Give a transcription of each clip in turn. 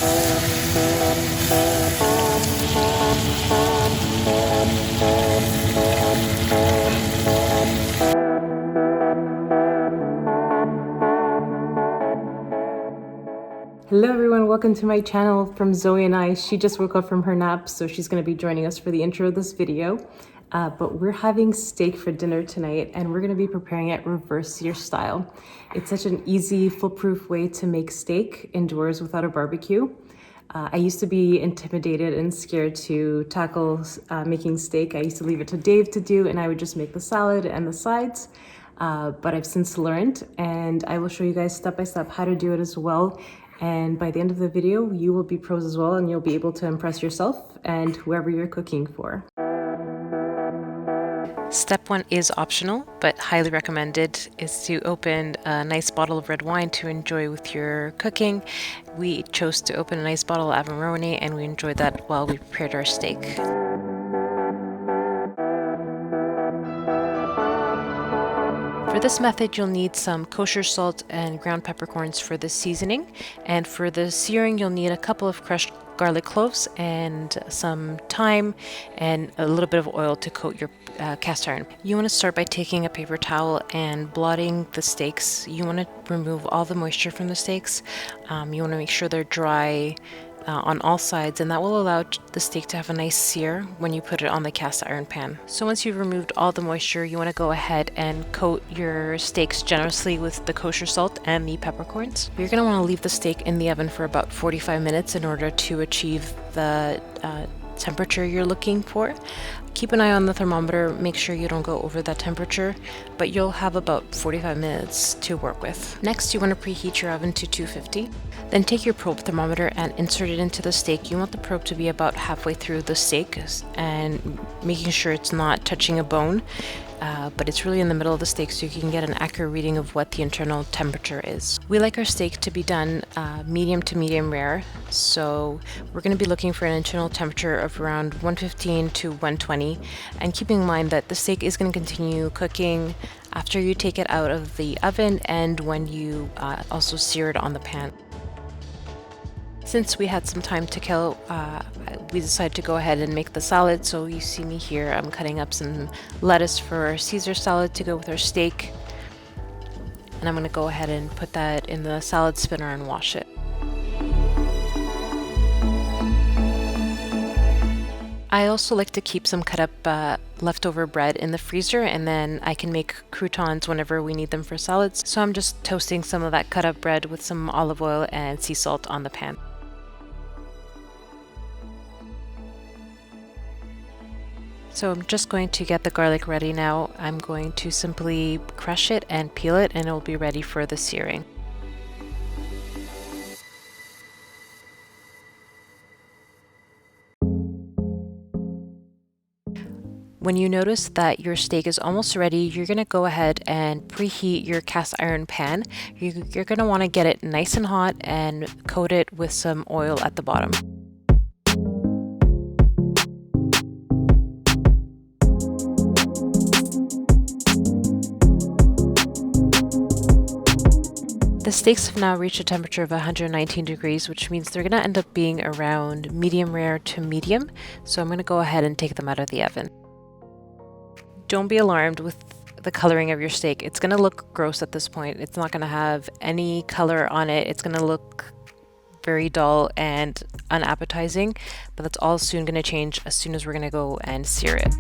Hello everyone, welcome to my channel from Zoe and I. She just woke up from her nap, so she's going to be joining us for the intro of this video. But we're having steak for dinner tonight, and we're going to be preparing it reverse-sear style. It's such an easy, foolproof way to make steak indoors without a barbecue. I used to be intimidated and scared to tackle making steak. I used to leave it to Dave to do, and I would just make the salad and the sides. But I've since learned, and I will show you guys step by step how to do it as well. And by the end of the video, you will be pros as well, and you'll be able to impress yourself and whoever you're cooking for. Step 1 is optional, but highly recommended, is to open a nice bottle of red wine to enjoy with your cooking. We chose to open a nice bottle of Amarone, and we enjoyed that while we prepared our steak. For this method, you'll need some kosher salt and ground peppercorns for the seasoning. And for the searing, you'll need a couple of crushed garlic cloves and some thyme and a little bit of oil to coat your cast iron. You want to start by taking a paper towel and blotting the steaks. You want to remove all the moisture from the steaks. You want to make sure they're dry on all sides, and that will allow the steak to have a nice sear when you put it on the cast iron pan. So once you've removed all the moisture, you want to go ahead and coat your steaks generously with the kosher salt and the peppercorns. You're going to want to leave the steak in the oven for about 45 minutes in order to achieve the temperature you're looking for. Keep an eye on the thermometer, make sure you don't go over that temperature, but you'll have about 45 minutes to work with. Next, you want to preheat your oven to 250. Then take your probe thermometer and insert it into the steak. You want the probe to be about halfway through the steak and making sure it's not touching a bone, but it's really in the middle of the steak so you can get an accurate reading of what the internal temperature is. We like our steak to be done medium to medium rare, so we're going to be looking for an internal temperature of around 115 to 120, and keeping in mind that the steak is going to continue cooking after you take it out of the oven and when you also sear it on the pan. Since we had some time to kill, we decided to go ahead and make the salad. So you see me here, I'm cutting up some lettuce for our Caesar salad to go with our steak. And I'm going to go ahead and put that in the salad spinner and wash it. I also like to keep some cut up leftover bread in the freezer, and then I can make croutons whenever we need them for salads. So I'm just toasting some of that cut up bread with some olive oil and sea salt on the pan. So I'm just going to get the garlic ready now. I'm going to simply crush it and peel it, and it will be ready for the searing. When you notice that your steak is almost ready, you're going to go ahead and preheat your cast iron pan. You're going to want to get it nice and hot and coat it with some oil at the bottom. The steaks have now reached a temperature of 119 degrees, which means they're going to end up being around medium rare to medium. So I'm going to go ahead and take them out of the oven. Don't be alarmed with the coloring of your steak. It's going to look gross at this point. It's not going to have any color on it. It's going to look very dull and unappetizing, but that's all soon going to change as soon as we're going to go and sear it.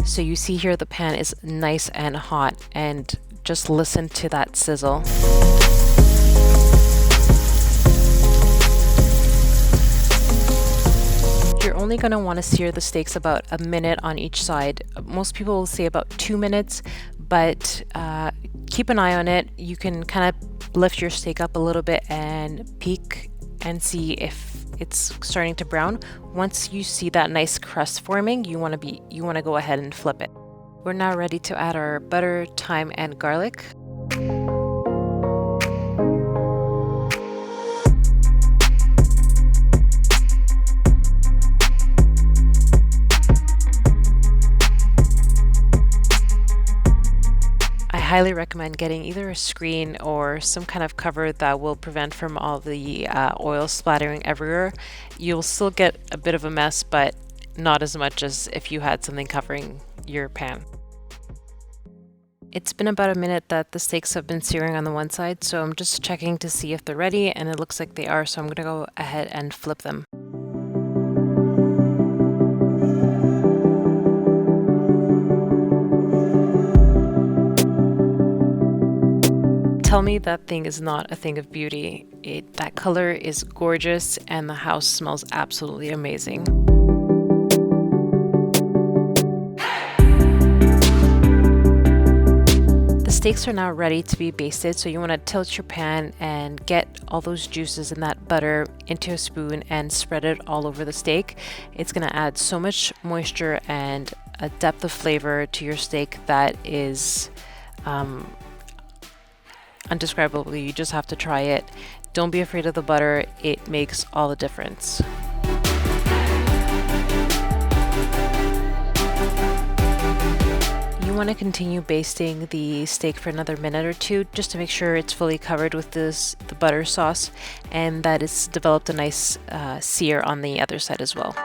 So you see here the pan is nice and hot, and just listen to that sizzle. You're only going to want to sear the steaks about a minute on each side. Most people will say about 2 minutes, but keep an eye on it. You can kind of lift your steak up a little bit and peek and see if it's starting to brown. Once you see that nice crust forming, you want to go ahead and flip it. We're now ready to add our butter, thyme, and garlic. highly recommend getting either a screen or some kind of cover that will prevent from all the oil splattering everywhere. You'll still get a bit of a mess, but not as much as if you had something covering your pan. It's been about a minute that the steaks have been searing on the one side, so I'm just checking to see if they're ready, and it looks like they are, so I'm going to go ahead and flip them. Tell me that thing is not a thing of beauty. That color is gorgeous, and the house smells absolutely amazing. Steaks are now ready to be basted, so you want to tilt your pan and get all those juices and that butter into a spoon and spread it all over the steak. It's going to add so much moisture and a depth of flavor to your steak that is undescribable. You just have to try it. Don't be afraid of the butter. It makes all the difference. You want to continue basting the steak for another minute or two just to make sure it's fully covered with the butter sauce and that it's developed a nice sear on the other side as well.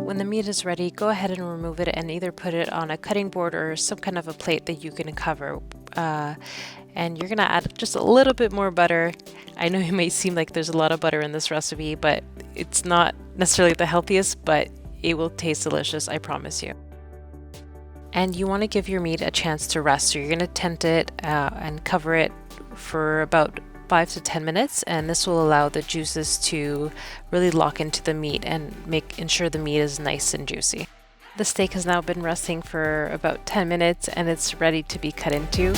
When the meat is ready, go ahead and remove it and either put it on a cutting board or some kind of a plate that you can cover. And you're going to add just a little bit more butter. I know it may seem like there's a lot of butter in this recipe, but it's not necessarily the healthiest, but it will taste delicious, I promise you. And you want to give your meat a chance to rest, so you're going to tent it and cover it for about 5 to 10 minutes, and this will allow the juices to really lock into the meat and ensure the meat is nice and juicy. The steak has now been resting for about 10 minutes and it's ready to be cut into.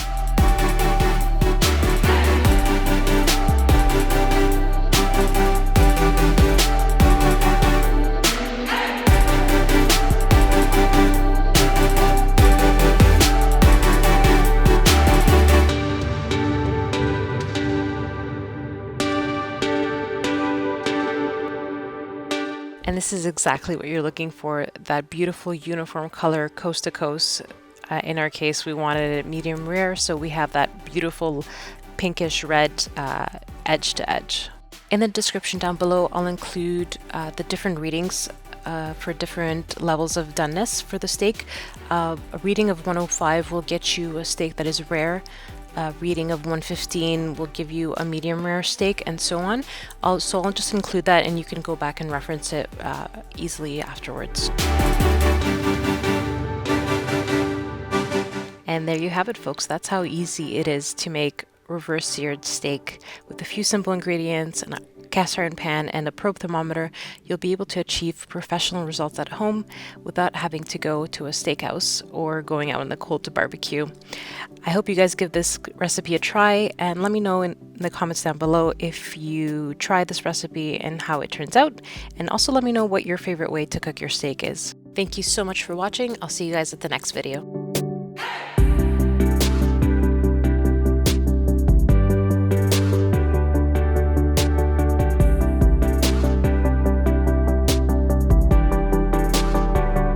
And this is exactly what you're looking for, that beautiful uniform color coast to coast. In our case, we wanted it medium rare, so we have that beautiful pinkish red edge to edge. In the description down below, I'll include the different readings for different levels of doneness for the steak. A reading of 105 will get you a steak that is rare. A reading of 115 will give you a medium rare steak, and so on. So I'll just include that and you can go back and reference it easily afterwards. And there you have it, folks. That's how easy it is to make reverse seared steak. With a few simple ingredients and a cast iron pan and a probe thermometer, you'll be able to achieve professional results at home without having to go to a steakhouse or going out in the cold to barbecue. I hope you guys give this recipe a try and let me know in the comments down below if you try this recipe and how it turns out, and also let me know what your favorite way to cook your steak is. Thank you so much for watching. I'll see you guys at the next video.